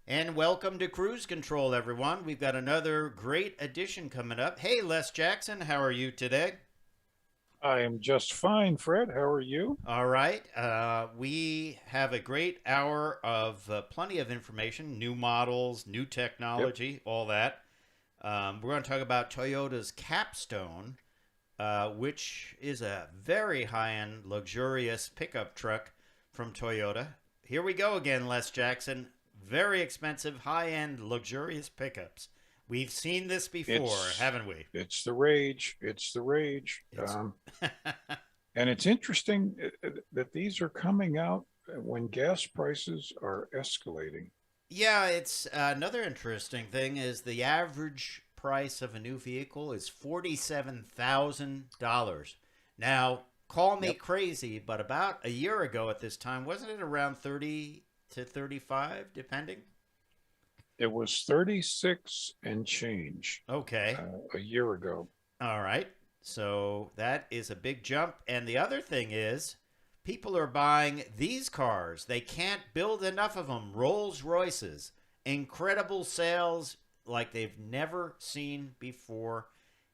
And welcome to Cruise Control, everyone. We've got another great edition coming up. Hey, Les Jackson, how are you today? I am just fine, Fred. How are you? All right. We have a great hour of plenty of information, new models, new Yep. technology, all that. We're going to talk about Toyota's Capstone, which is a very high-end, luxurious pickup truck from Toyota. Here we go again, Les Jackson. Very expensive, high-end, luxurious pickups. We've seen this before, It's haven't we? it's the rage. It's the rage. It's And it's interesting that these are coming out when gas prices are escalating. Yeah, it's another interesting thing is the average price of a new vehicle is $47,000. Now, call me Yep. crazy, but about a year ago at this time, wasn't it around 30 to 35 depending? It was 36 and change Okay. a year ago. All right. So that is a big jump. And the other thing is, people are buying these cars. They can't build enough of them. Rolls Royces. Incredible sales like they've never seen before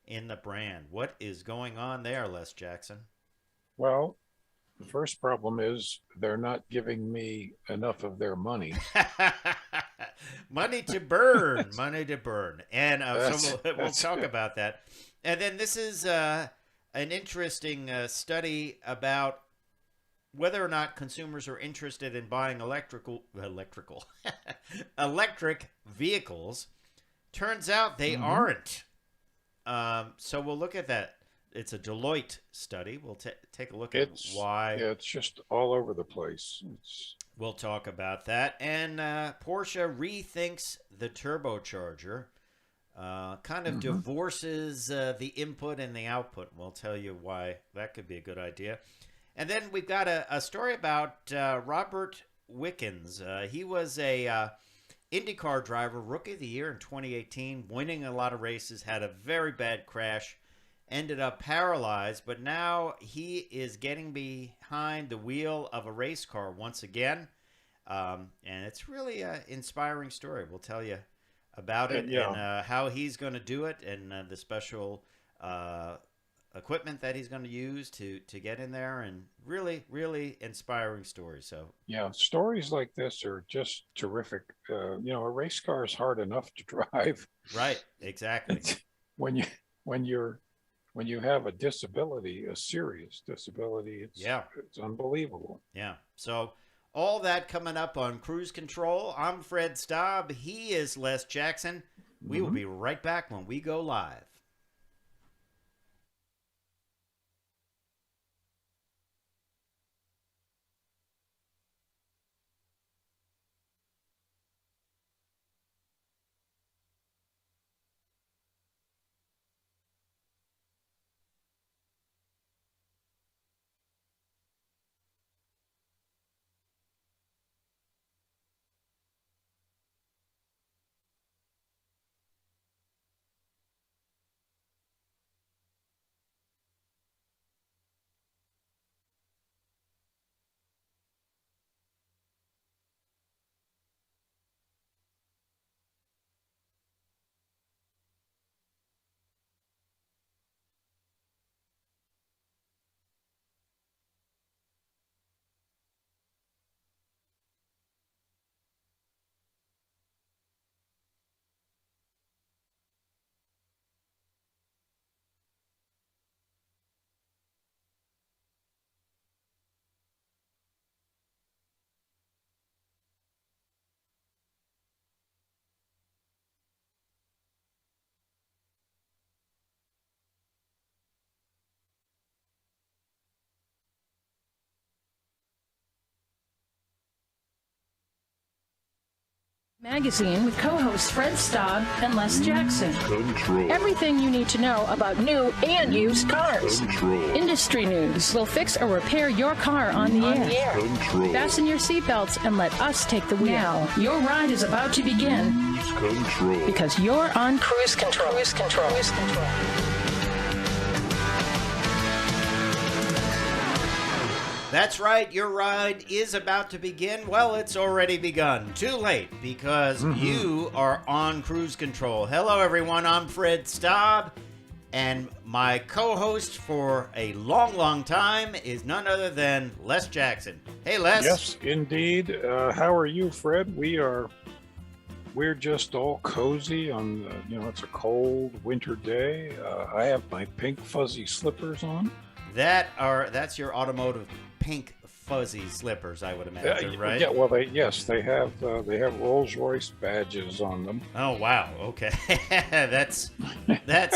in the brand. What is going on there, Les Jackson? Well, the first problem is they're not giving me enough of their money. Money to burn, money to burn. And That's so we'll that's talk it. about that. And then this is an interesting study about whether or not consumers are interested in buying electric vehicles. Turns out they Hmm. aren't. So we'll look at that. It's a Deloitte study. We'll take a look at It's why. yeah, it's just all over the place. It's We'll talk about that. And Porsche rethinks the turbocharger, kind of hmm divorces the input and the output. We'll tell you why that could be a good idea. And then we've got a story about Robert Wickens. He was a IndyCar driver, Rookie of the Year in 2018, winning a lot of races, had a very bad crash, ended up paralyzed, but now he is getting behind the wheel of a race car once again. And it's really an inspiring story. We'll tell you about it and yeah, how he's going to do it and the special uh, equipment that he's going to use to get in there, and really, really inspiring story. So, yeah. Stories like this are just terrific. A race car is hard enough to drive. right, exactly. It's when you when you're when you have a disability, a serious disability, it's Yeah, it's unbelievable. yeah. So, all that coming up on Cruise Control. I'm Fred Staub. He is Les Jackson. We will Hmm. be right back when we go live. Magazine with co-hosts Fred Staub and Les Jackson. Control. Everything you need to know about new and used cars. Control. Industry news. We'll fix or repair your car on the air. Control. Fasten your seatbelts and let us take the wheel. Now, your ride is about to begin Control. because you're on Cruise Control. Cruise Control. Cruise Control. That's right, your ride is about to begin. Well, it's already begun. Too late, because you are on cruise control. Hello, everyone. I'm Fred Staub, and my co-host for a long, long time is none other than Les Jackson. Hey, Les. Yes, indeed. How are you, Fred? We're just all cozy on, it's a cold winter day. I have my pink fuzzy slippers on. That's your Automotive pink fuzzy slippers, I would imagine, right? Yeah, well, they have Rolls-Royce badges on them. Oh, wow. Okay. That's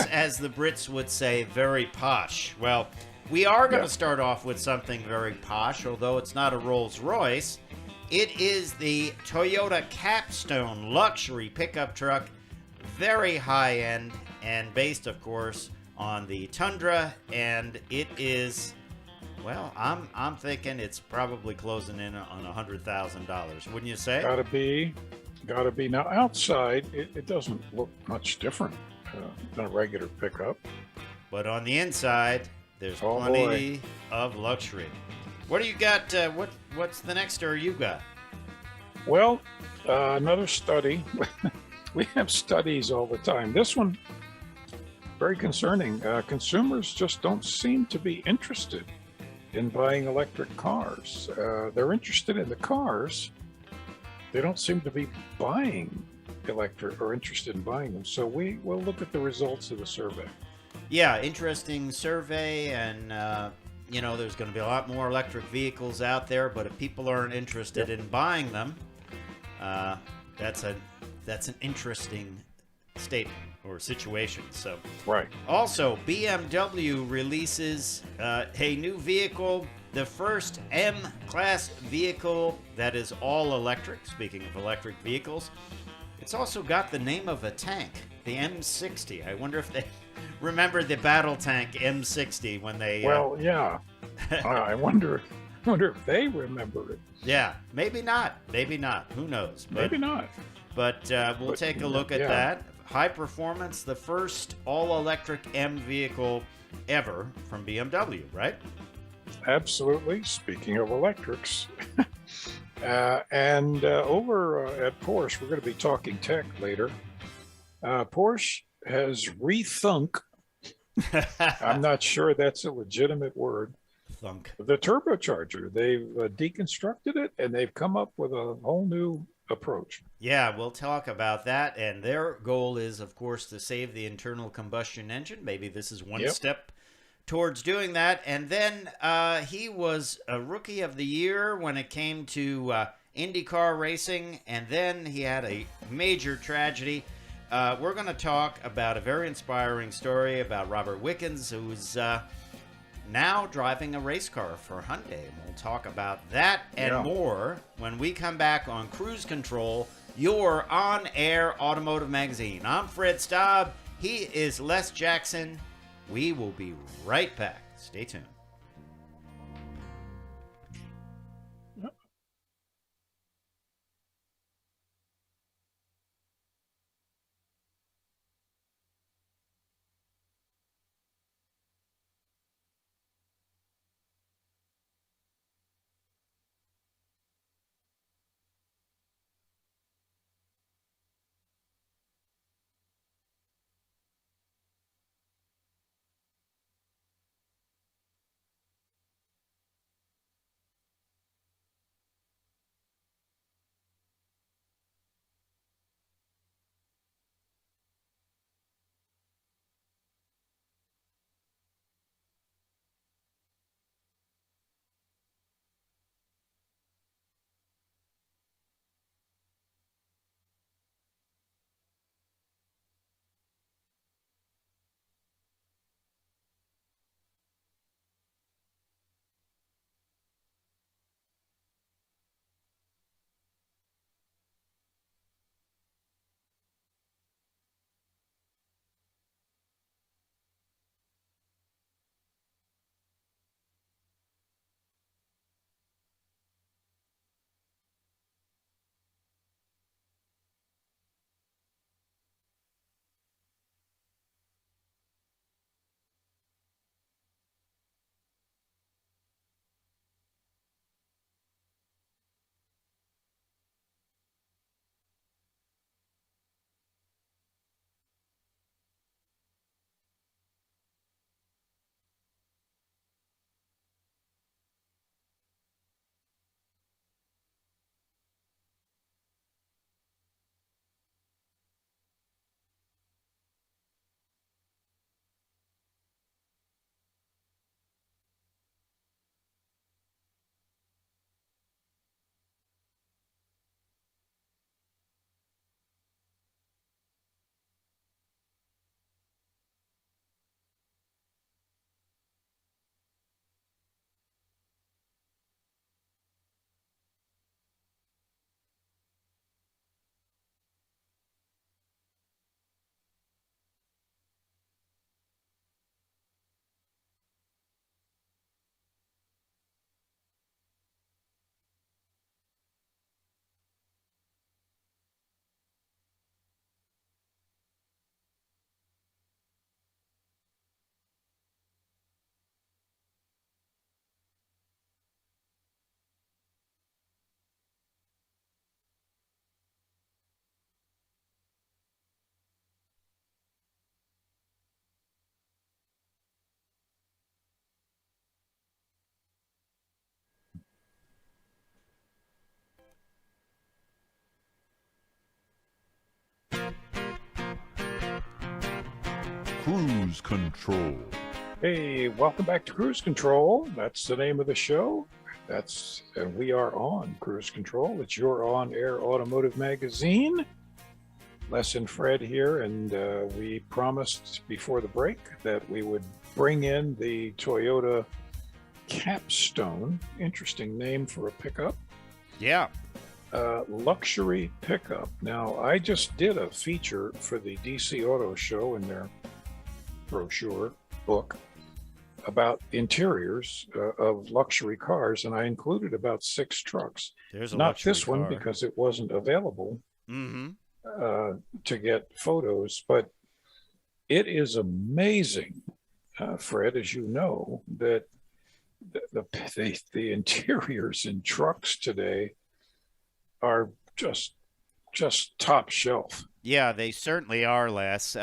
as the Brits would say, very posh. Well, we are going to start off with something very posh, although it's not a Rolls-Royce. It is the Toyota Capstone luxury pickup truck, very high-end, and based, of course, on the Tundra, and it is, well, I'm thinking it's probably closing in on $100,000, wouldn't you say? Gotta be. Now, outside, it doesn't look much different than a regular pickup. But on the inside, there's plenty of luxury. What do you got? What's the next story you got? Well, another study. We have studies all the time. This one, very concerning. Consumers just don't seem to be interested in buying electric cars. They're interested in the cars. They don't seem to be buying electric or interested in buying them. So we'll look at the results of the survey. Yeah, interesting survey, and there's going to be a lot more electric vehicles out there. But if people aren't interested in buying them, that's an interesting statement or situation. So right. Also, BMW releases a new vehicle, the first M-Class vehicle that is all electric. Speaking of electric vehicles, it's also got the name of a tank, the M60. I wonder if they remember the battle tank M60 when they. Well, yeah. I wonder if they remember it. Yeah, maybe not. Who knows? Maybe not. But we'll take a look at that. High performance, the first all-electric M vehicle ever from BMW, right? Absolutely. Speaking of electrics. And over at Porsche, we're going to be talking tech later. Porsche has rethunk. I'm not sure that's a legitimate word. Thunk. The turbocharger. They've deconstructed it, and they've come up with a whole new approach. Yeah, we'll talk about that. And their goal is, of course, to save the internal combustion engine. Maybe this is one step towards doing that. And then he was a rookie of the year when it came to IndyCar racing. And then he had a major tragedy. We're going to talk about a very inspiring story about Robert Wickens, who's now driving a race car for Hyundai. We'll talk about that and more when we come back on Cruise Control, your on-air automotive magazine. I'm Fred Staub. He is Les Jackson. We will be right back. Stay tuned. Cruise Control. Hey, welcome back to Cruise Control. That's the name of the show. And we are on Cruise Control. It's your on-air automotive magazine. Les and Fred here, and we promised before the break that we would bring in the Toyota Capstone. Interesting name for a pickup. Yeah. Luxury pickup. Now, I just did a feature for the DC Auto Show in their brochure book about interiors of luxury cars, and I included about 6 trucks. There's a Not luxury this one car. because it wasn't available to get photos, but it is amazing, Fred, as you know, that the interiors in trucks today are just top shelf. Yeah, they certainly are, Les.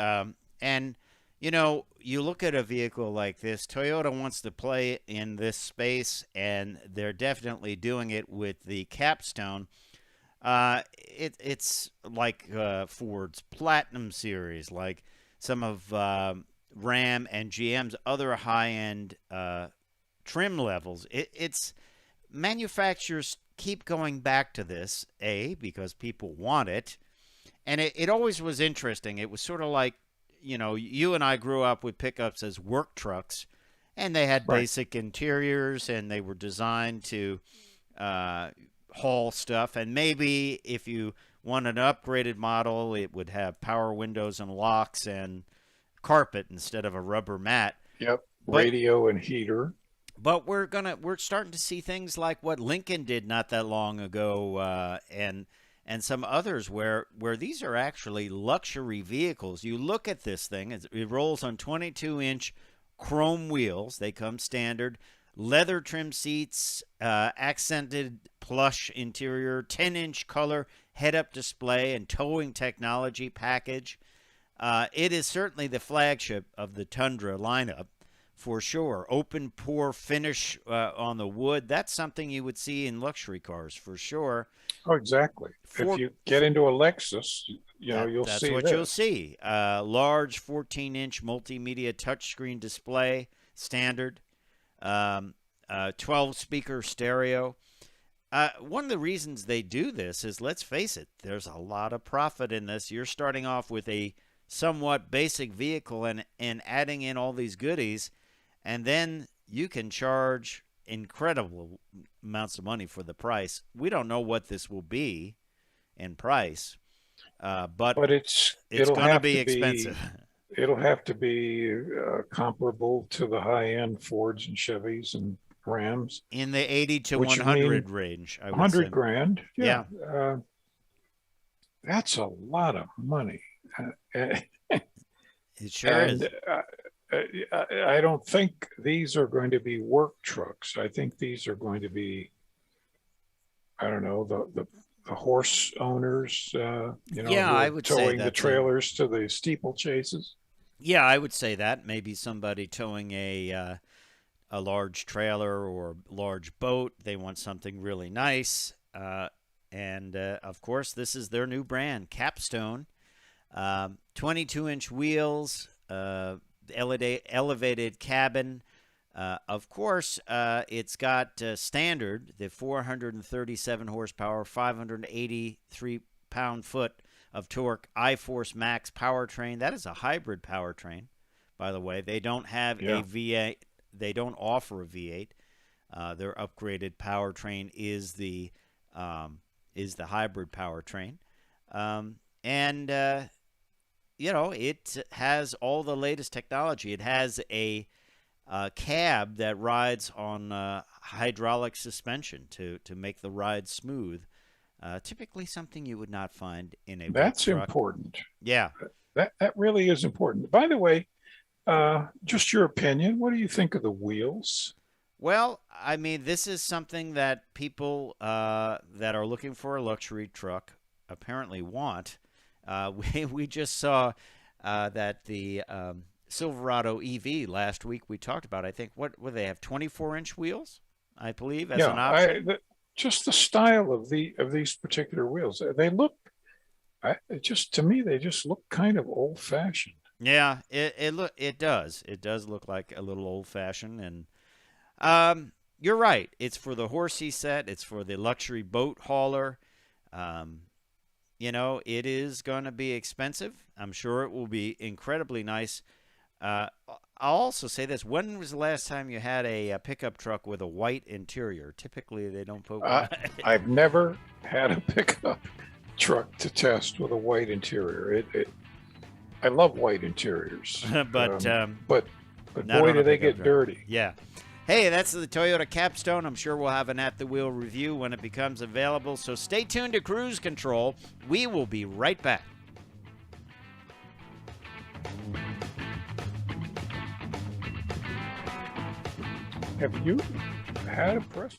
And, you know, you look at a vehicle like this, Toyota wants to play in this space, and they're definitely doing it with the Capstone. It's like Ford's Platinum Series, like some of Ram and GM's other high-end trim levels. It's manufacturers keep going back to this, because people want it. And it always was interesting. It was sort of like, you know, you and I grew up with pickups as work trucks, and they had basic interiors, and they were designed to haul stuff. And maybe if you want an upgraded model, it would have power windows and locks and carpet instead of a rubber mat. Yep, radio and heater. But we're starting to see things like what Lincoln did not that long ago, and some others where these are actually luxury vehicles. You look at this thing; it rolls on 22-inch chrome wheels. They come standard, leather trim seats, accented plush interior, 10-inch color head-up display, and towing technology package. It is certainly the flagship of the Tundra lineup. For sure. Open pore finish on the wood. That's something you would see in luxury cars for sure. Oh, exactly. If you get into a Lexus, you'll see that's what you'll see. Large 14-inch multimedia touchscreen display, standard. 12-speaker stereo. One of the reasons they do this is, let's face it, there's a lot of profit in this. You're starting off with a somewhat basic vehicle and adding in all these goodies, and then you can charge incredible amounts of money for the price. We don't know what this will be in price, but it's going to be expensive. It'll have to be comparable to the high-end Fords and Chevys and Rams. In the 80 to 100 range, I would 100 say. grand. Yeah. Yeah. That's a lot of money. It sure is. I don't think these are going to be work trucks. I think these are going to be, I don't know, the horse owners, I would say towing the trailers to the steeplechases. Yeah, I would say that. Maybe somebody towing a large trailer or large boat. They want something really nice. And of course, this is their new brand, Capstone. 22-inch wheels, elevated cabin. Of course, it's got standard, the 437 horsepower, 583 pound-foot of torque, iForce Max powertrain. That is a hybrid powertrain, by the way. They don't have a V8. They don't offer a V8. Their upgraded powertrain is the hybrid powertrain. It has all the latest technology. It has a cab that rides on hydraulic suspension to make the ride smooth. Typically something you would not find in a That's truck. important. Yeah. That really is important. By the way, just your opinion, what do you think of the wheels? Well, I mean, this is something that people that are looking for a luxury truck apparently want. We just saw that the Silverado EV last week we talked about. I think what they have 24-inch wheels, I believe, as an option. Just the style of these particular wheels. They look, to me, they just look kind of old-fashioned. Yeah, it does. It does look like a little old fashioned, and you're right. It's for the horsey set. It's for the luxury boat hauler. Um, it is going to be expensive. I'm sure it will be incredibly nice. Uh, I'll also say this. When was the last time you had a pickup truck with a white interior? Typically, they don't put Uh, I've never had a pickup truck to test with a white interior. I love white interiors, but but not boy, on a do they pickup get truck. dirty. Yeah. Hey, that's the Toyota Capstone. I'm sure we'll have an At the Wheel review when it becomes available. So stay tuned to Cruise Control. We will be right back. Have you had a press?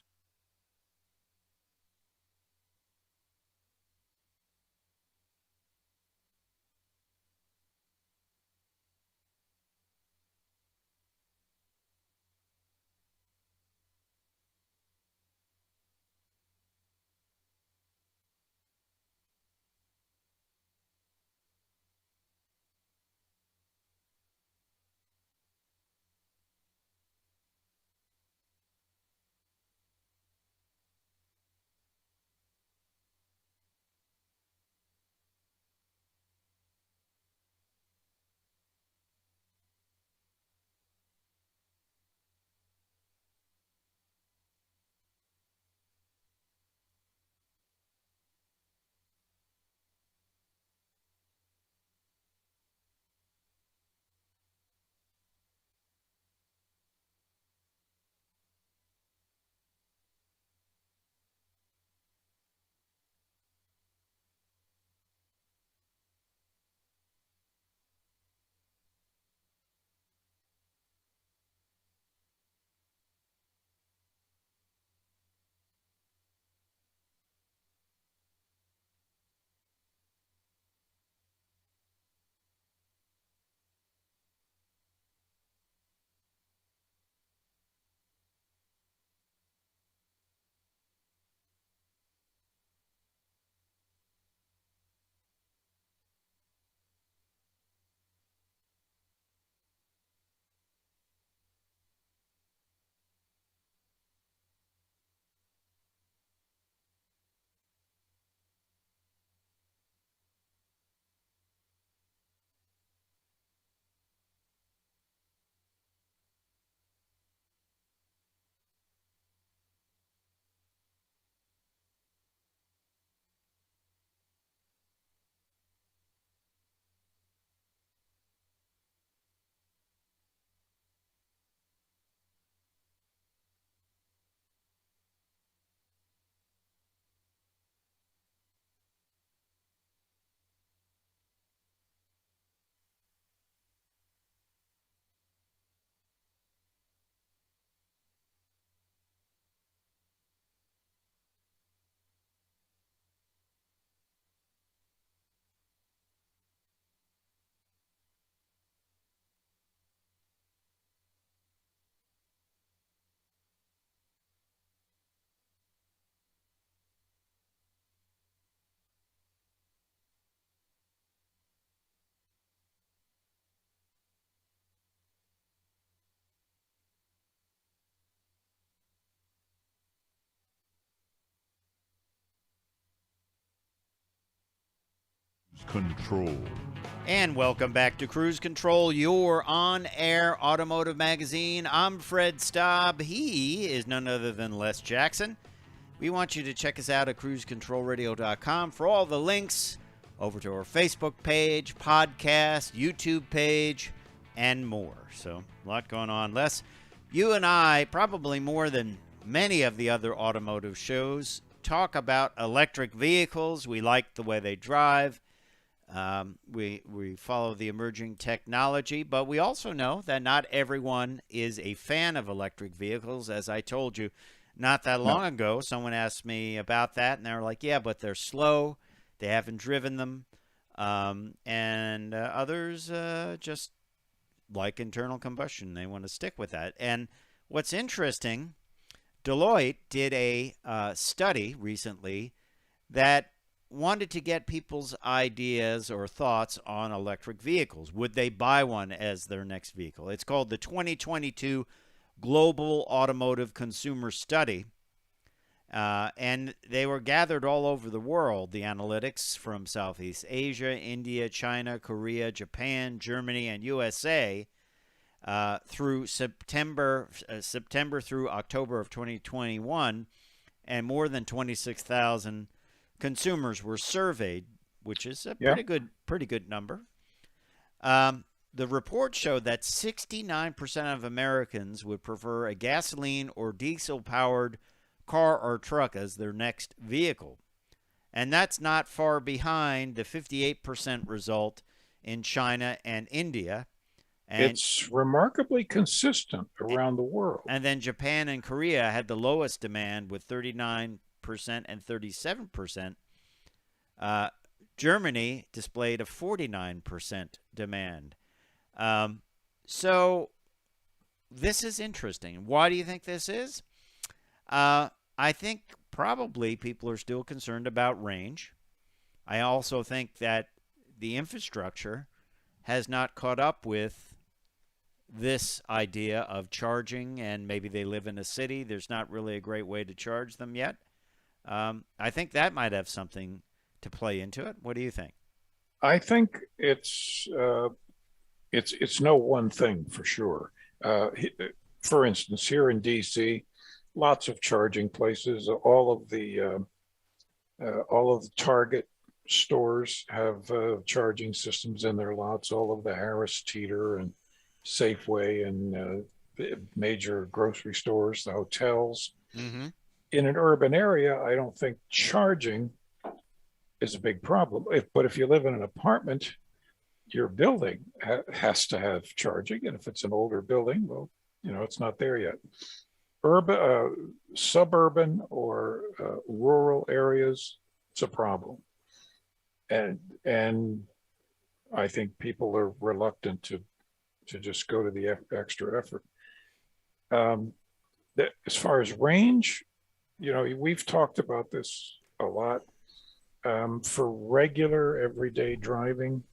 Control. And welcome back to Cruise Control, your on-air automotive magazine. I'm Fred Staub. He is none other than Les Jackson. We want you to check us out at cruisecontrolradio.com for all the links over to our Facebook page, podcast, YouTube page, and more. So, a lot going on. Les, you and I, probably more than many of the other automotive shows, talk about electric vehicles. We like the way they drive. We follow the emerging technology, but we also know that not everyone is a fan of electric vehicles. As I told you not that long ago, someone asked me about that, and they were like, yeah, but they're slow. They haven't driven them. And others just like internal combustion. They want to stick with that. And what's interesting, Deloitte did a study recently that wanted to get people's ideas or thoughts on electric vehicles. Would they buy one as their next vehicle? It's called the 2022 Global Automotive Consumer Study. And they were gathered all over the world, the analytics from Southeast Asia, India, China, Korea, Japan, Germany, and USA through September through October of 2021, and more than 26,000 consumers were surveyed, which is a pretty good number. The report showed that 69% of Americans would prefer a gasoline or diesel-powered car or truck as their next vehicle. And that's not far behind the 58% result in China and India. And it's remarkably consistent around the world. And then Japan and Korea had the lowest demand with 39% and 37%. Germany displayed a 49% demand. So this is interesting. Why do you think this is? I think probably people are still concerned about range. I also think that the infrastructure has not caught up with this idea of charging, and maybe they live in a city. There's not really a great way to charge them yet. I think that might have something to play into it. What do you think? I think it's no one thing for sure. For instance, here in DC, lots of charging places. All of the Target stores have charging systems in their lots. All of the Harris Teeter and Safeway and major grocery stores, the hotels. Mm-hmm. In an urban area, I don't think charging is a big problem. But if you live in an apartment, your building has to have charging. And if it's an older building, well, it's not there yet. Urban, suburban or rural areas, it's a problem. And I think people are reluctant to just go to the extra effort. As far as range, we've talked about this a lot. For regular everyday driving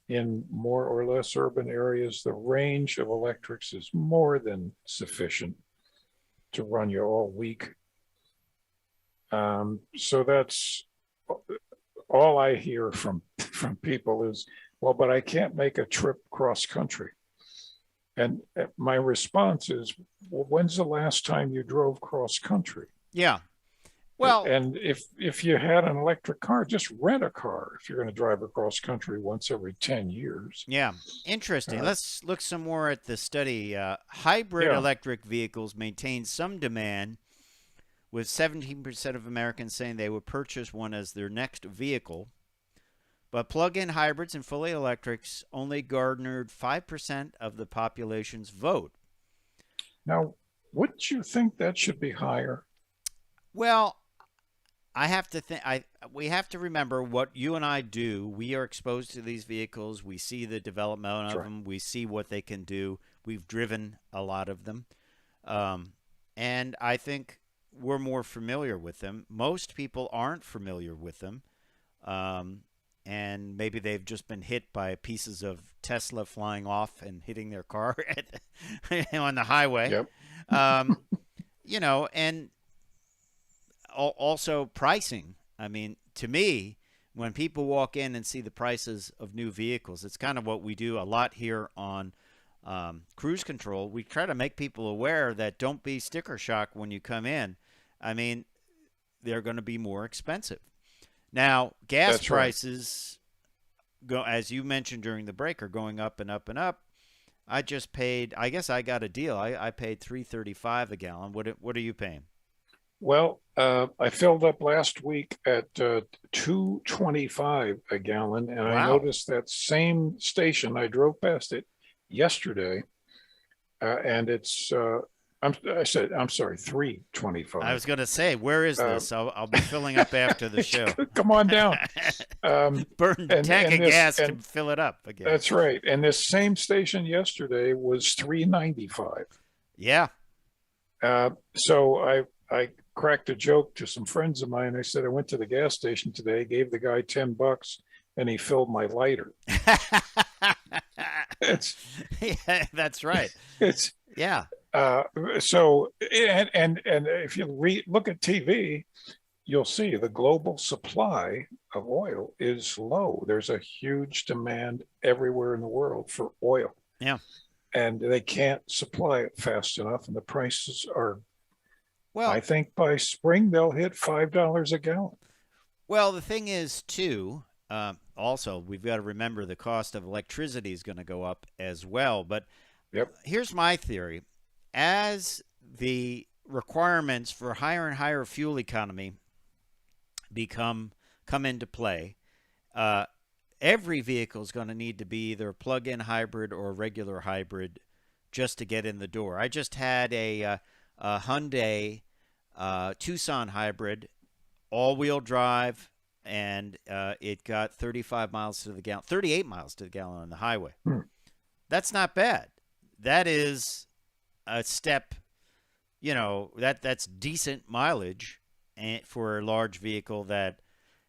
in more or less urban areas, the range of electrics is more than sufficient to run you all week. So that's all I hear from people is, well, but I can't make a trip cross country. And my response is, well, when's the last time you drove cross country? Yeah. Well, and if you had an electric car, just rent a car if you're going to drive across country once every 10 years. Yeah. Interesting. Let's look some more at the study. Hybrid electric vehicles maintain some demand, with 17% of Americans saying they would purchase one as their next vehicle. But plug-in hybrids and fully electrics only garnered 5% of the population's vote. Now, wouldn't you think that should be higher? Well, I have to think. We have to remember what you and I do. We are exposed to these vehicles. We see the development of them. We see what they can do. We've driven a lot of them, and I think we're more familiar with them. Most people aren't familiar with them, and maybe they've just been hit by pieces of Tesla flying off and hitting their car on the highway. Yep. And also pricing. I mean, to me, when people walk in and see the prices of new vehicles, it's kind of what we do a lot here on Cruise Control. We try to make people aware that don't be sticker shock when you come in. I mean, they're going to be more expensive. Now, gas prices, go, as you mentioned during the break, are going up and up and up. I just paid, I guess I got a deal. I paid $3.35 a gallon. What are you paying? Well, I filled up last week at $2.25 a gallon, and I noticed that same station. I drove past it yesterday, and it's I'm sorry, $3.25. I was going to say, where is this? I'll be filling up after the show. Come on down. Burn a tank of gas to fill it up again. That's right. And this same station yesterday was $3.95. Yeah. So I cracked a joke to some friends of mine. I said, I went to the gas station today, gave the guy $10, and he filled my lighter. It's Yeah, that's right. it's Yeah. so and if you look at TV, you'll see the global supply of oil is low. There's a huge demand everywhere in the world for oil. Yeah. And they can't supply it fast enough, and the prices are. Well, I think by spring they'll hit $5 a gallon. well, the thing is, too, also, we've got to remember the cost of electricity is going to go up as well. But Yep. here's my theory. As the requirements for higher and higher fuel economy come into play, every vehicle is going to need to be either a plug-in hybrid or a regular hybrid just to get in the door. I just had a Hyundai Tucson hybrid, all-wheel drive, and it got 35 miles to the gallon, 38 miles to the gallon on the highway. That's not bad. That is a step, that's decent mileage for a large vehicle that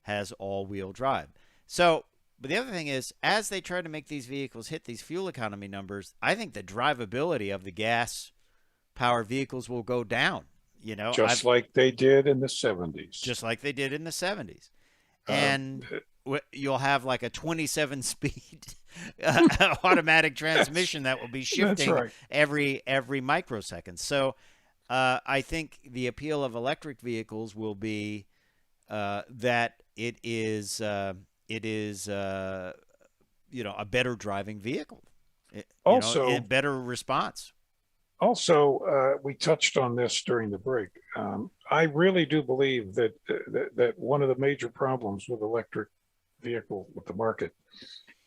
has all-wheel drive. So, but the other thing is, as they try to make these vehicles hit these fuel economy numbers, I think the drivability of the gas-powered vehicles will go down. Just like they did in the 70s. Just like they did in the 70s. And you'll have like a 27-speed automatic transmission that will be shifting every microsecond. So I think the appeal of electric vehicles will be that it is a better driving vehicle. Also, a better response. Also, we touched on this during the break. I really do believe that one of the major problems with electric vehicle with the market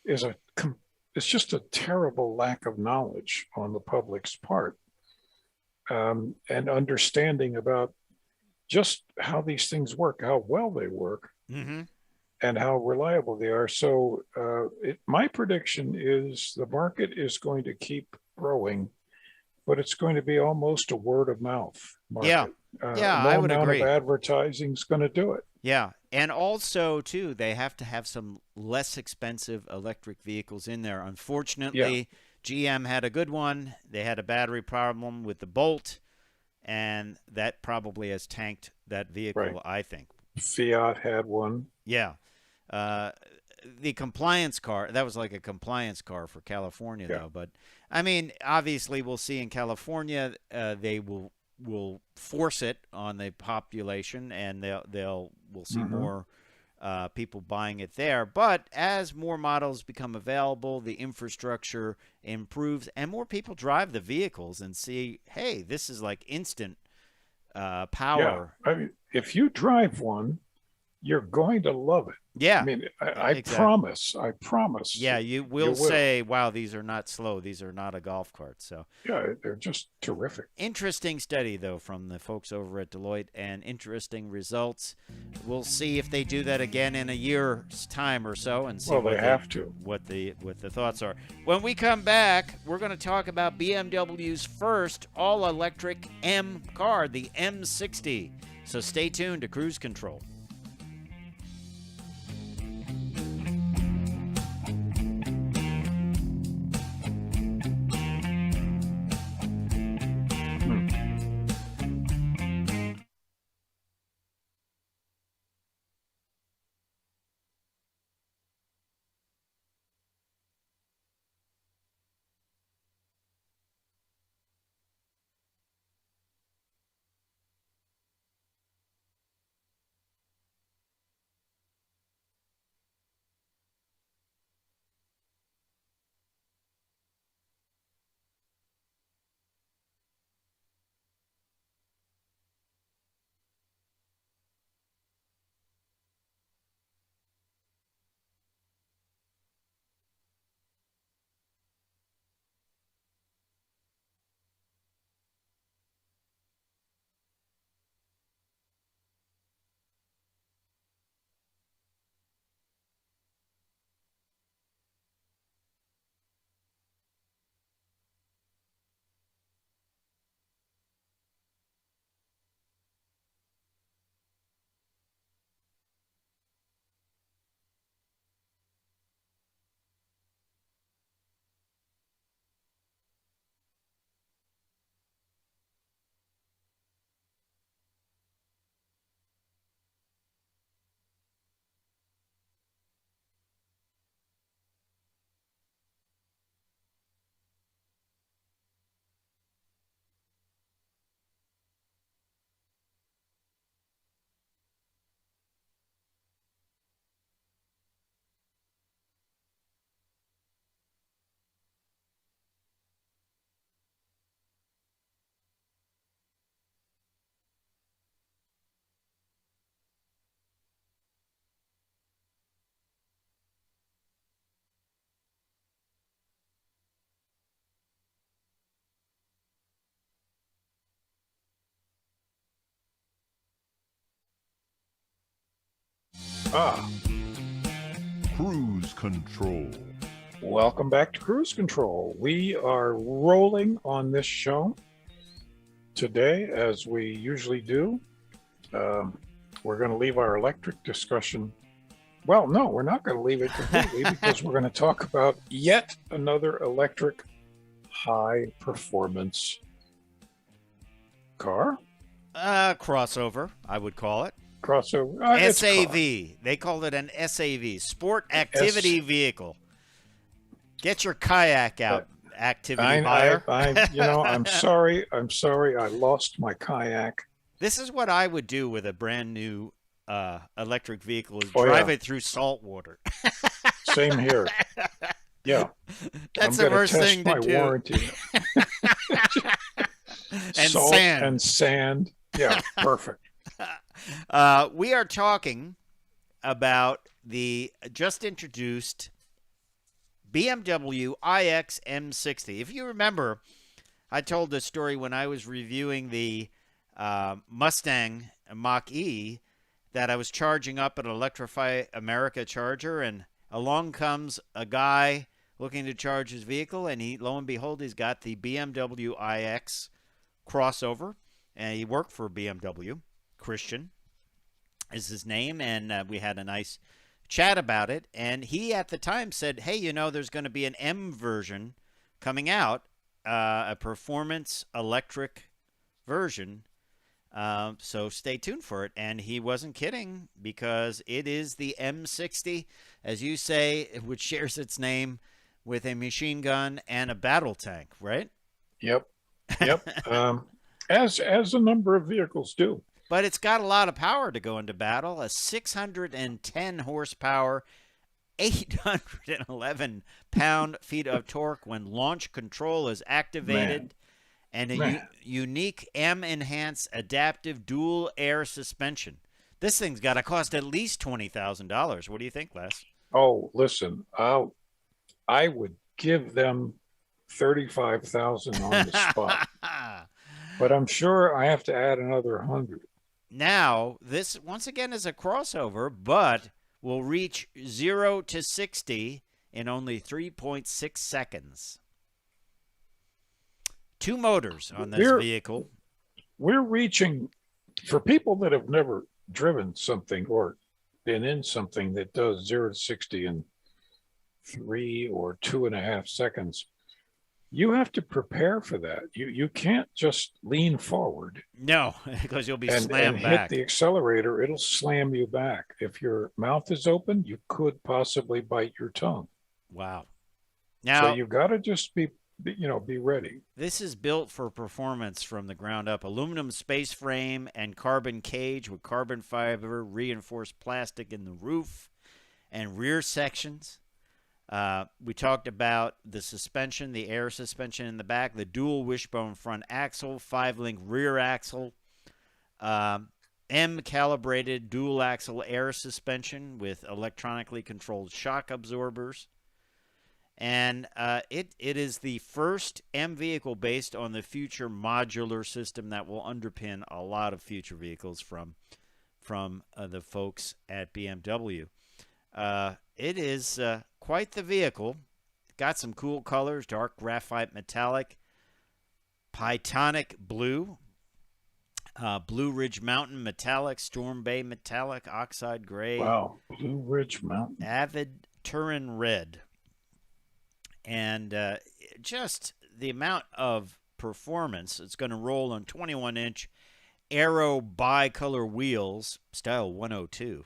is it's just a terrible lack of knowledge on the public's part, and understanding about just how these things work, how well they work, and how reliable they are. So my prediction is the market is going to keep growing, but it's going to be almost a word of mouth market. I would agree. No amount of advertising is going to do it. Yeah, and also, too, they have to have some less expensive electric vehicles in there. Unfortunately, GM had a good one. They had a battery problem with the Bolt, and that probably has tanked that vehicle, I think. Fiat had one. Yeah. The compliance car, that was like a compliance car for California, though. But, I mean, obviously we'll see in California they will force it on the population, and we'll see more people buying it there. But as more models become available, the infrastructure improves, and more people drive the vehicles and see, hey, this is like instant power. Yeah. I mean, if you drive one, you're going to love it. Yeah. I mean, I promise. Yeah, you will say, wow, these are not slow. These are not a golf cart. So yeah, they're just terrific. Interesting study, though, from the folks over at Deloitte, and interesting results. We'll see if they do that again in a year's time or so, and see what the thoughts are. When we come back, we're going to talk about BMW's first all-electric M car, the M60. So stay tuned to Cruise Control. Ah, Cruise control. welcome back to Cruise Control. We are rolling on this show today, as we usually do. We're going to leave our electric discussion. Well, no, we're not going to leave it completely because we're going to talk about yet another electric high performance car. Crossover, I would call it. Crossover. It's a car. SAV. They called it an SAV, Sport Activity Vehicle. Get your kayak out, activity buyer. I'm sorry. I lost my kayak. This is what I would do with a brand new electric vehicle: is drive it through salt water. Same here. Yeah, that's the worst thing to do. Warranty. And salt sand. And sand. Yeah, perfect. We are talking about the just introduced BMW Ix M60. If you remember, I told this story when I was reviewing the Mustang Mach-E that I was charging up an Electrify America charger, and along comes a guy looking to charge his vehicle, and lo and behold, he's got the BMW iX crossover, and he worked for BMW. Christian is his name, and we had a nice chat about it. And he at the time said, hey, there's going to be an M version coming out, a performance electric version. So stay tuned for it. And he wasn't kidding, because it is the M60, as you say, which shares its name with a machine gun and a battle tank, right? Yep. As a number of vehicles do. But it's got a lot of power to go into battle. A 610 horsepower, 811 pound-feet of torque when launch control is activated, and a unique M-enhanced adaptive dual air suspension. This thing's got to cost at least $20,000. What do you think, Les? Oh, listen, I would give them $35,000 on the spot. But I'm sure I have to add another 100. Now, this, once again, is a crossover, but will reach 0 to 60 in only 3.6 seconds. 2 motors on this vehicle. We're reaching, for people that have never driven something or been in something that does 0 to 60 in 3 or 2.5 seconds, you have to prepare for that. You can't just lean forward. No, because you'll be slammed and back. Hit the accelerator, it'll slam you back. If your mouth is open, you could possibly bite your tongue. Wow. Now, so you've got to just be ready. This is built for performance from the ground up. Aluminum space frame and carbon cage with carbon fiber reinforced plastic in the roof and rear sections. We talked about the suspension, the air suspension in the back, the dual wishbone front axle, 5-link rear axle, M-calibrated dual axle air suspension with electronically controlled shock absorbers. And it is the first M vehicle based on the future modular system that will underpin a lot of future vehicles from the folks at BMW. It is quite the vehicle. Got some cool colors: dark graphite metallic, Pythonic blue, Blue Ridge Mountain metallic, Storm Bay metallic, oxide gray. Wow, Blue Ridge Mountain. Avid Turin red. And just the amount of performance. It's going to roll on 21-inch Aero bicolor wheels, style 102.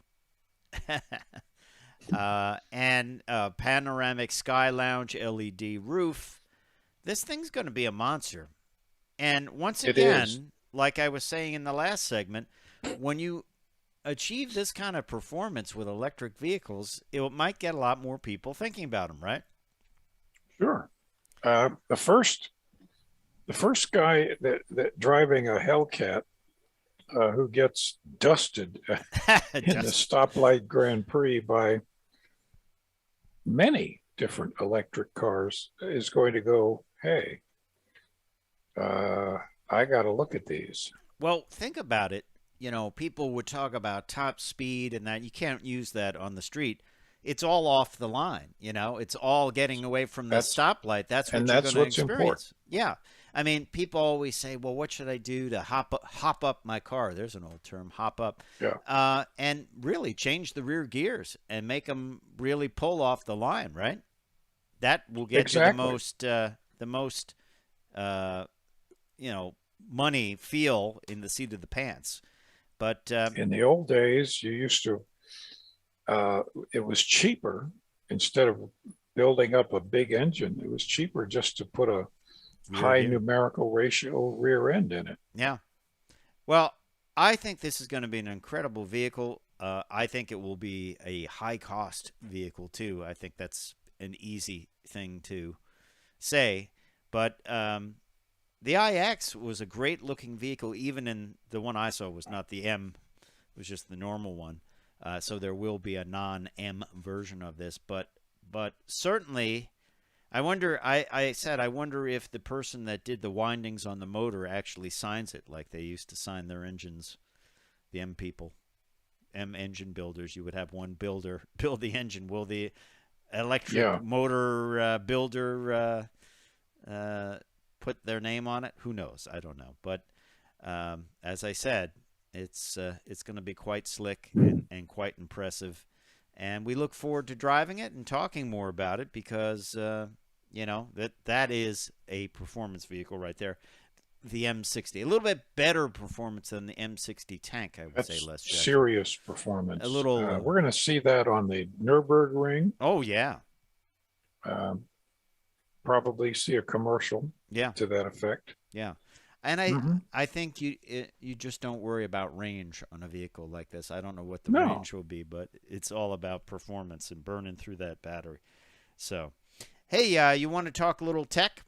And panoramic sky lounge LED roof. This thing's going to be a monster. And once again, like I was saying in the last segment, when you achieve this kind of performance with electric vehicles, it might get a lot more people thinking about them, right? Sure. The first guy that driving a Hellcat who gets dusted in the stoplight Grand Prix by many different electric cars is going to go, hey, I got to look at these. Well, think about it. people would talk about top speed and that you can't use that on the street. It's all off the line. It's all getting away from the stoplight. That's what you're going to what's important. experience. Yeah. I mean, people always say, well, what should I do to hop up my car? There's an old term, hop up. Yeah. And really change the rear gears and make them really pull off the line, right? That will get you the most money feel in the seat of the pants. But in the old days, you used to, it was cheaper, instead of building up a big engine, it was cheaper just to put a high numerical ratio rear end in it. Yeah. Well, I think this is going to be an incredible vehicle. I think it will be a high cost vehicle too. I think that's an easy thing to say, but the iX was a great looking vehicle. Even in the one I saw was not the M, it was just the normal one. So there will be a non-M version of this, but certainly, I wonder. I said I wonder if the person that did the windings on the motor actually signs it, like they used to sign their engines. The M people, M engine builders. You would have one builder build the engine. Will the electric motor builder put their name on it? Who knows? I don't know. But as I said, it's going to be quite slick and quite impressive, and we look forward to driving it and talking more about it, because that is a performance vehicle right there. The M60, a little bit better performance than the M60 tank, I would say. Less serious performance. A little. We're going to see that on the Nürburgring. Oh yeah. Probably see a commercial. Yeah. To that effect. Yeah, and I think you just don't worry about range on a vehicle like this. I don't know what the range will be, but it's all about performance and burning through that battery. So, hey, you want to talk a little tech?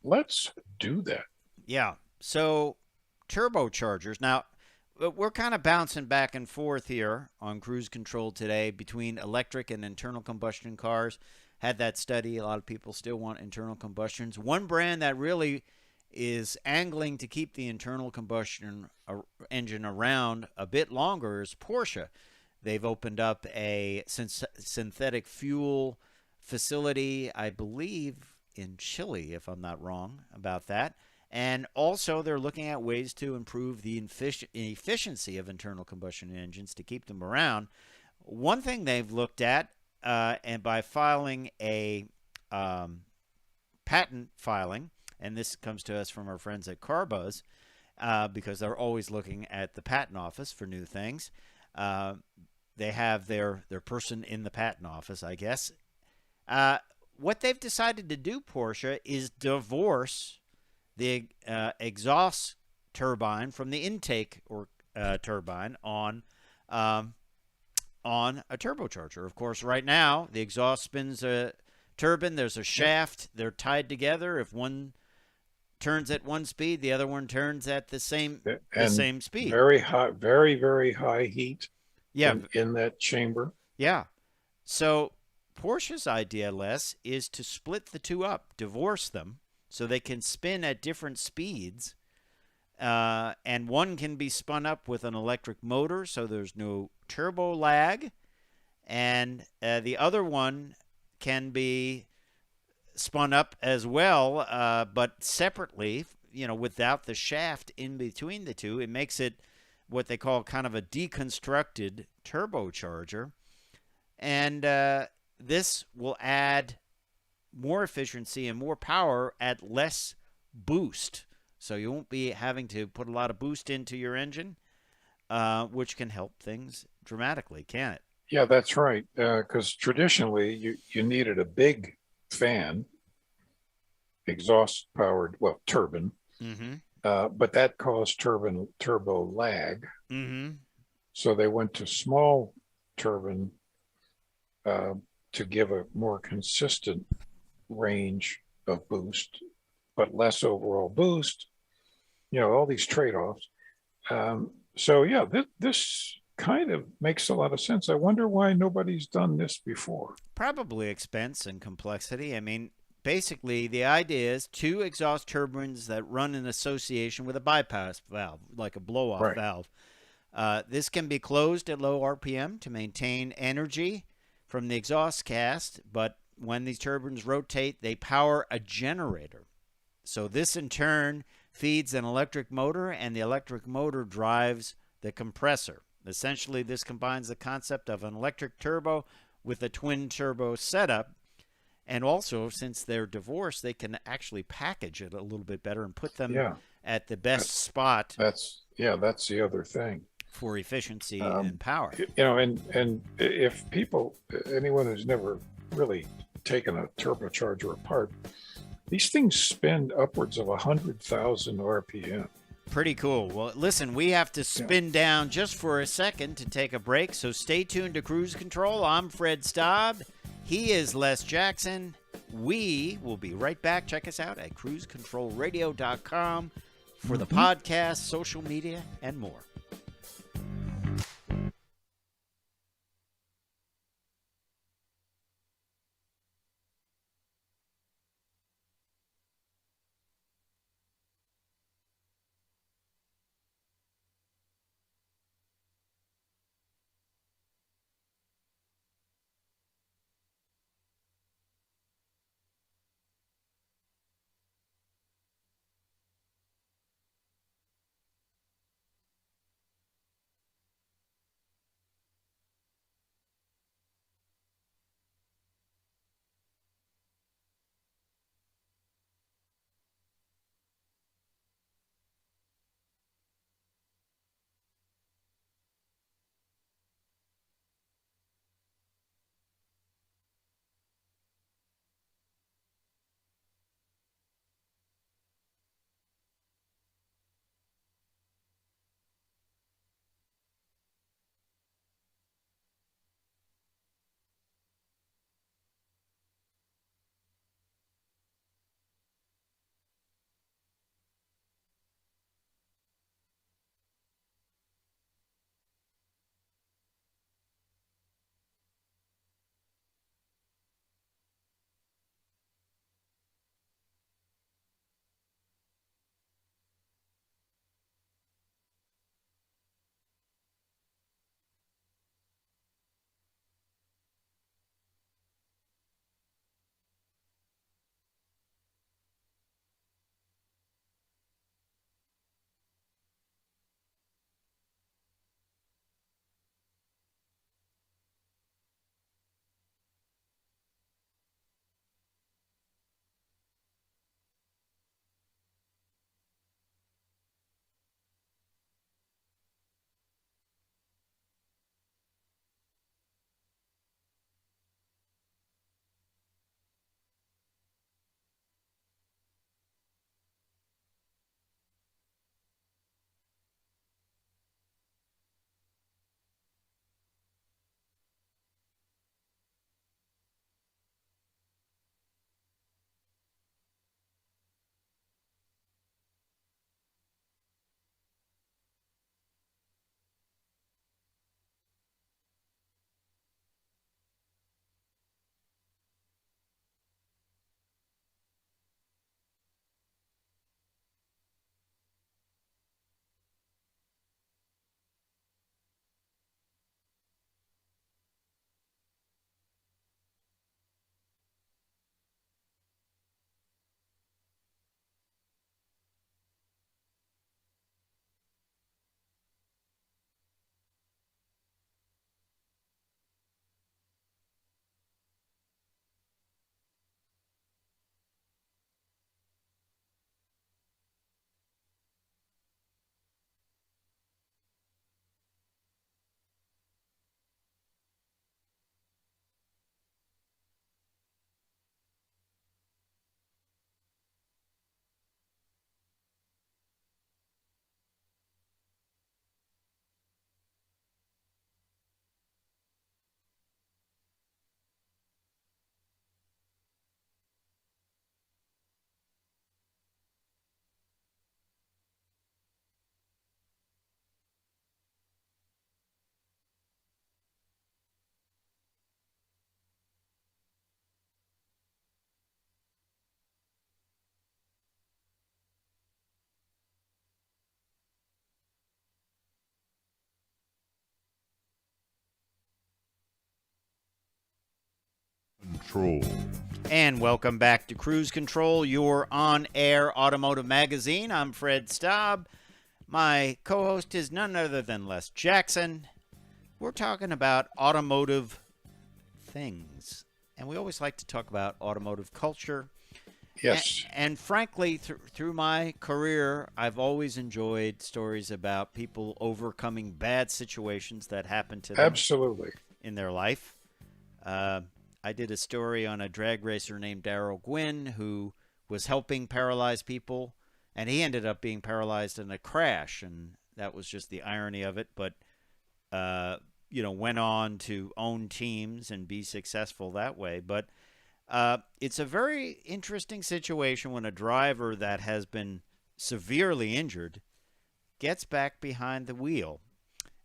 Let's do that. Yeah. So, turbochargers. Now, we're kind of bouncing back and forth here on Cruise Control today between electric and internal combustion cars. Had that study. A lot of people still want internal combustions. One brand that really is angling to keep the internal combustion engine around a bit longer is Porsche. They've opened up a synthetic fuel facility, I believe, in Chile, if I'm not wrong about that. And also they're looking at ways to improve the efficiency of internal combustion engines to keep them around. One thing they've looked at, and by filing a patent filing, and this comes to us from our friends at CarBuzz, because they're always looking at the patent office for new things. They have their person in the patent office, I guess. What they've decided to do, Porsche, is divorce the exhaust turbine from the intake or turbine on a turbocharger. Of course, right now the exhaust spins a turbine. There's a shaft. They're tied together. If one turns at one speed, the other one turns at the same speed. Very high, very, very high heat. Yeah, in that chamber. Yeah. So Porsche's idea, Les, is to split the two up, divorce them, so they can spin at different speeds, and one can be spun up with an electric motor, so there's no turbo lag, and the other one can be spun up as well, but separately, without the shaft in between the two. It makes it what they call kind of a deconstructed turbocharger, and this will add more efficiency and more power at less boost. So you won't be having to put a lot of boost into your engine, which can help things dramatically, can't it? Yeah, that's right. Because traditionally, you needed a big fan, exhaust-powered, turbine. Mm-hmm. But that caused turbo lag. Mm-hmm. So they went to small turbine to give a more consistent range of boost, but less overall boost. All these trade-offs. So yeah, this kind of makes a lot of sense. I wonder why nobody's done this before. Probably expense and complexity. I mean, basically, the idea is two exhaust turbines that run in association with a bypass valve, like a blow-off Right. valve. This can be closed at low RPM to maintain energy from the exhaust cast, but when these turbines rotate, they power a generator. So this, in turn, feeds an electric motor, and the electric motor drives the compressor. Essentially, this combines the concept of an electric turbo with a twin turbo setup. And also, since they're divorced, they can actually package it a little bit better and put them Yeah. at the best spot That's the other thing. for efficiency and power. And if anyone who's never really taken a turbocharger apart, these things spin upwards of 100,000 RPM. Pretty cool. Well, listen, we have to spin down just for a second to take a break, so stay tuned to Cruise Control. I'm Fred Staub. He is Les Jackson. We will be right back. Check us out at cruisecontrolradio.com for the podcast, social media, and more. Control. And welcome back to Cruise Control, your on-air automotive magazine. I'm Fred Staub. My co-host is none other than Les Jackson. We're talking about automotive things, and we always like to talk about automotive culture. Yes. And frankly, through my career, I've always enjoyed stories about people overcoming bad situations that happen to them. Absolutely. In their life. I did a story on a drag racer named Darrell Gwynn who was helping paralyzed people, and he ended up being paralyzed in a crash, and that was just the irony of it. But went on to own teams and be successful that way. But it's a very interesting situation when a driver that has been severely injured gets back behind the wheel.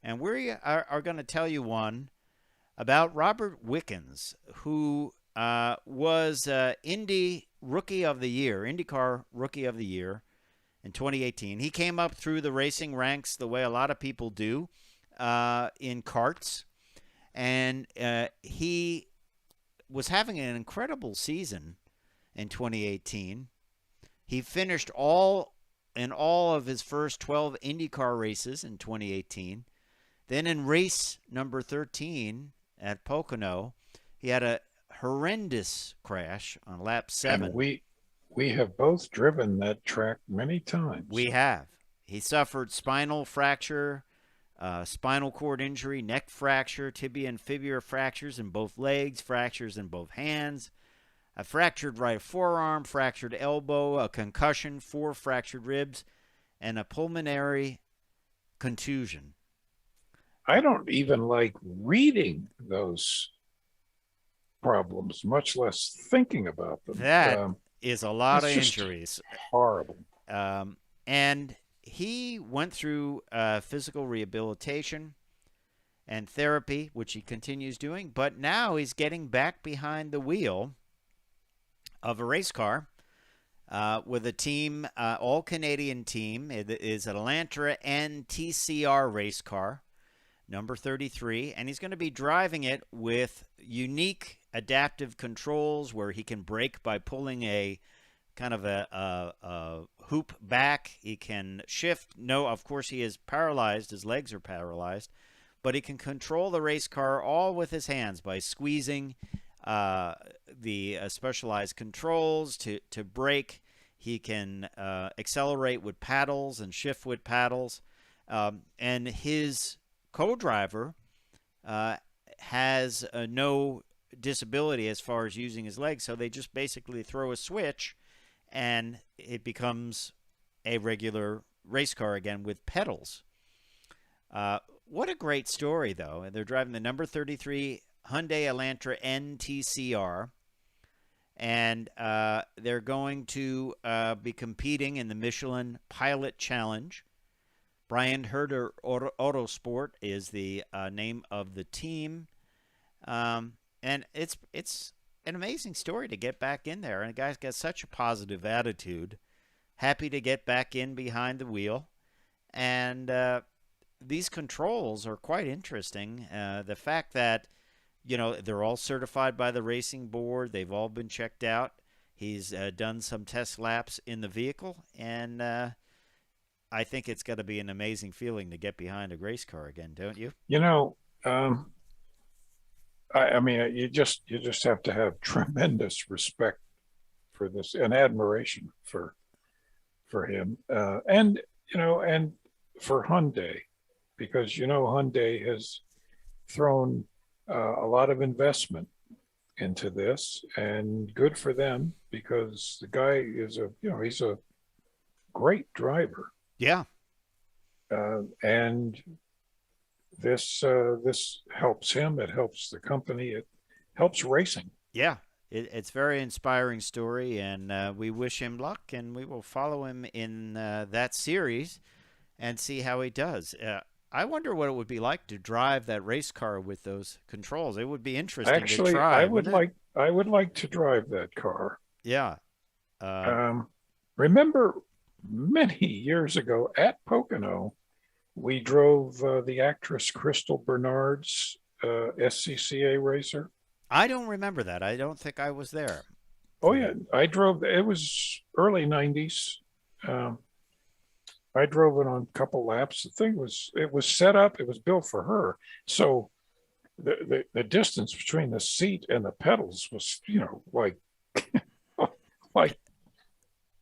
And we are going to tell you one about Robert Wickens, who was IndyCar Rookie of the Year in 2018. He came up through the racing ranks the way a lot of people do in karts, and he was having an incredible season in 2018. He finished all of his first 12 IndyCar races in 2018. Then in race number 13 at Pocono, he had a horrendous crash on lap 7. And we have both driven that track many times. We have. He suffered spinal fracture, spinal cord injury, neck fracture, tibia and fibula fractures in both legs, fractures in both hands, a fractured right forearm, fractured elbow, a concussion, 4 fractured ribs, and a pulmonary contusion. I don't even like reading those problems, much less thinking about them. That is a lot of just injuries. Horrible. And he went through physical rehabilitation and therapy, which he continues doing, but now he's getting back behind the wheel of a race car with a team, all-Canadian team. It is an Elantra NTCR race car, number 33, and he's going to be driving it with unique adaptive controls where he can brake by pulling a kind of a hoop back. He can shift. No, of course, he is paralyzed. His legs are paralyzed. But he can control the race car all with his hands by squeezing the specialized controls to brake. He can accelerate with paddles and shift with paddles. And his co-driver has no disability as far as using his legs, so they just basically throw a switch and it becomes a regular race car again with pedals. What a great story, though. They're driving the number 33 Hyundai Elantra NTCR, and they're going to be competing in the Michelin Pilot Challenge. Brian Herder Autosport is the name of the team. And it's an amazing story to get back in there. And the guy's got such a positive attitude, happy to get back in behind the wheel. And these controls are quite interesting. The fact that, they're all certified by the racing board. They've all been checked out. He's done some test laps in the vehicle. And I think it's got to be an amazing feeling to get behind a race car again, don't you? I mean, you just have to have tremendous respect for this and admiration for him, and for Hyundai, because Hyundai has thrown a lot of investment into this, and good for them because the guy is he's a great driver. Yeah, and this helps him. It helps the company. It helps racing. Yeah, it's a very inspiring story, and we wish him luck, and we will follow him in that series and see how he does. I wonder what it would be like to drive that race car with those controls. It would be interesting. Actually, to try, I would like to drive that car. Yeah. Remember many years ago at Pocono, we drove the actress Crystal Bernard's SCCA racer. I don't remember that. I don't think I was there. Oh yeah, I drove. It was early '90s. Um, I drove it on a couple laps. It was set up. It was built for her. So the distance between the seat and the pedals was, like like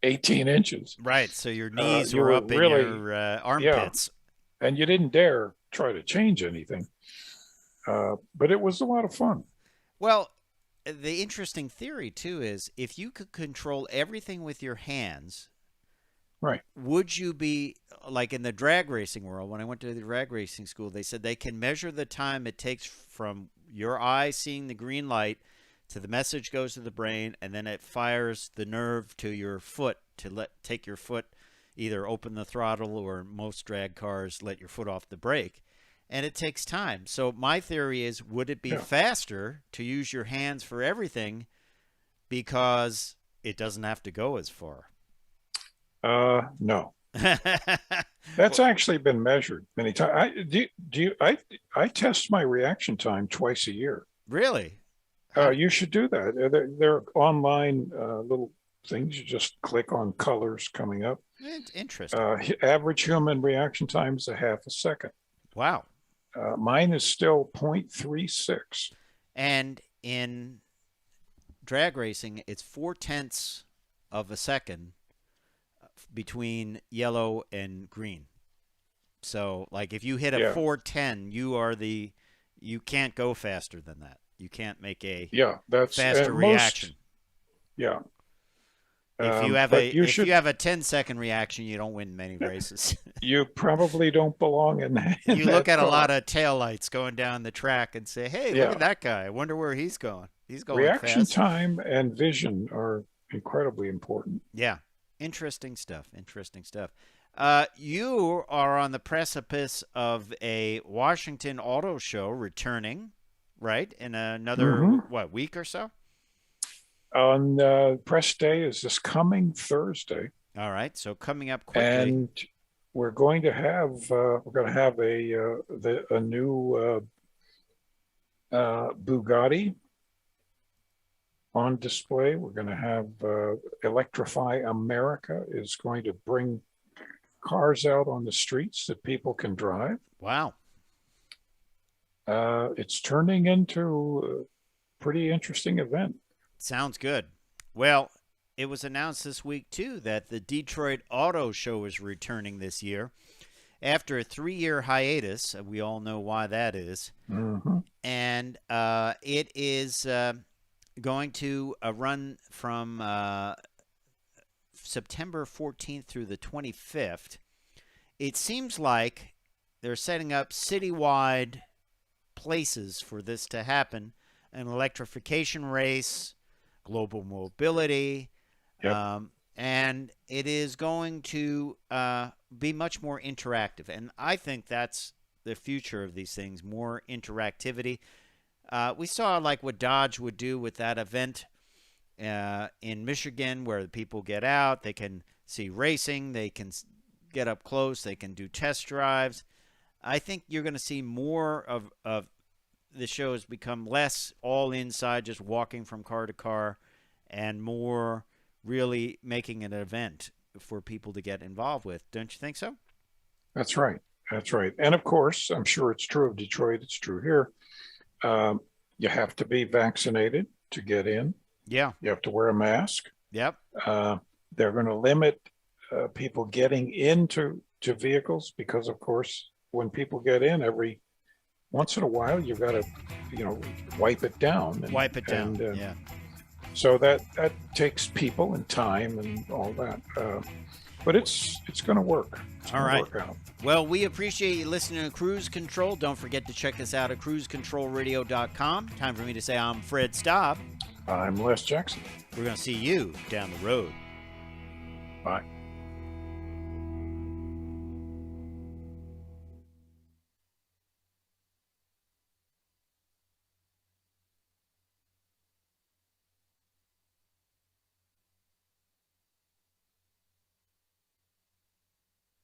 18 inches. Right. So your knees you were were up in really- your armpits. And you didn't dare try to change anything. But it was a lot of fun. Well, the interesting theory too is if you could control everything with your hands, Right. would you be like in the drag racing world? When I went to the drag racing school, they said they can measure the time it takes from your eye seeing the green light to the message goes to the brain, and then it fires the nerve to your foot to take your foot, either open the throttle or most drag cars let your foot off the brake. And it takes time. So my theory is, would it be faster to use your hands for everything because it doesn't have to go as far? No. That's actually been measured many times. I test my reaction time twice a year. Really? You should do that. They're online little things. You just click on colors coming up. Interesting. Average human reaction time is a half a second. Wow. Mine is still 0.36. And in drag racing, it's 0.4 of a second between yellow and green. So, like, if you hit a 410, you can't go faster than that. You can't make a faster reaction. Yeah. If you have a 10-second reaction, you don't win many races. You probably don't belong in that. You look at a lot of taillights going down the track and say, hey, look at that guy. I wonder where he's going. He's going Reaction fast. time and vision are incredibly important. Yeah. Interesting stuff. You are on the precipice of a Washington Auto Show returning, right? In another, week or so? On press day is this coming Thursday. All right. So coming up quickly. And we're going to have a new Bugatti on display. We're going to have Electrify America is going to bring cars out on the streets that people can drive. Wow. It's turning into a pretty interesting event. Sounds good. Well, it was announced this week, too, that the Detroit Auto Show is returning this year. After a 3-year hiatus, we all know why that is. Mm-hmm. And it is going to run from September 14th through the 25th. It seems like they're setting up citywide places for this to happen. An electrification race, global mobility, and it is going to be much more interactive. And I think that's the future of these things, more interactivity. We saw like what Dodge would do with that event in Michigan, where the people get out, they can see racing, they can get up close, they can do test drives. I think you're going to see more of the shows become less all inside, just walking from car to car, and more really making an event for people to get involved with. Don't you think so? That's right. And of course, I'm sure it's true of Detroit. It's true here. You have to be vaccinated to get in. Yeah. You have to wear a mask. Yep. They're going to limit people getting into vehicles because, of course, when people get in, every once in a while, you've got to, wipe it down. Yeah. So that takes people and time and all that. But it's going to work. All right. Well, we appreciate you listening to Cruise Control. Don't forget to check us out at cruisecontrolradio.com. Time for me to say I'm Fred Staub. I'm Les Jackson. We're going to see you down the road. Bye.